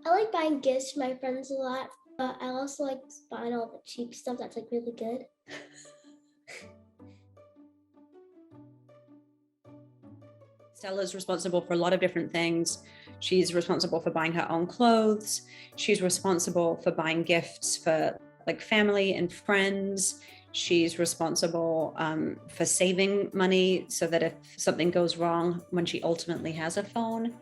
I like buying gifts for my friends a lot, but I also like buying all the cheap stuff that's like really good. Stella's responsible for a lot of different things. She's responsible for buying her own clothes. She's responsible for buying gifts for like family and friends. She's responsible for saving money so that if something goes wrong when she ultimately has a phone,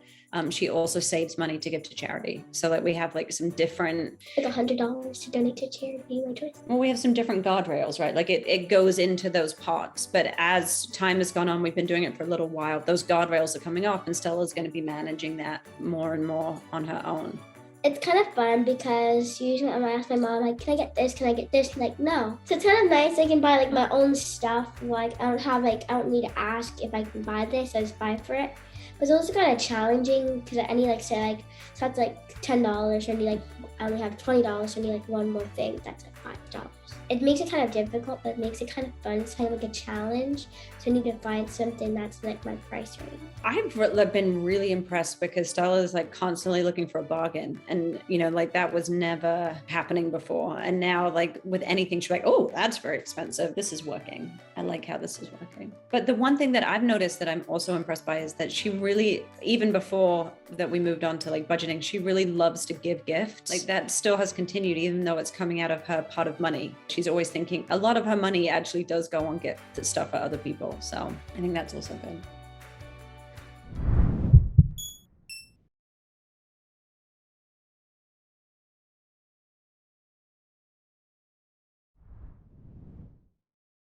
she also saves money to give to charity. So that we have like some different, Like $100 to donate to charity, my choice. well, we have some different guardrails, right? Like it goes into those pots. But as time has gone on, we've been doing it for a little while. Those guardrails are coming off, and Stella's going to be managing that more and more on her own. It's kind of fun because usually I'm gonna ask my mom, like, can I get this? Can I get this? Like, no. So it's kind of nice. I can buy like my own stuff. Like, I don't need to ask if I can buy this. I just buy for it. But it's also kind of challenging because I need like, say, like, so that's like $10. I need like, I only have $20. So I need like one more thing. That's like $5. It makes it kind of difficult, but it makes it kind of fun. It's kind of like a challenge. So I need to find something that's like my price range. I've been really impressed because Stella is like constantly looking for a bargain. And, like that was never happening before. And now, like with anything, she's like, oh, that's very expensive. This is working. I like how this is working. But the one thing that I've noticed that I'm also impressed by is that she really, even before that we moved on to like budgeting, she really loves to give gifts. Like that still has continued, even though it's coming out of her pot of money. She's always thinking a lot of her money actually does go on gift stuff for other people. So I think that's also good.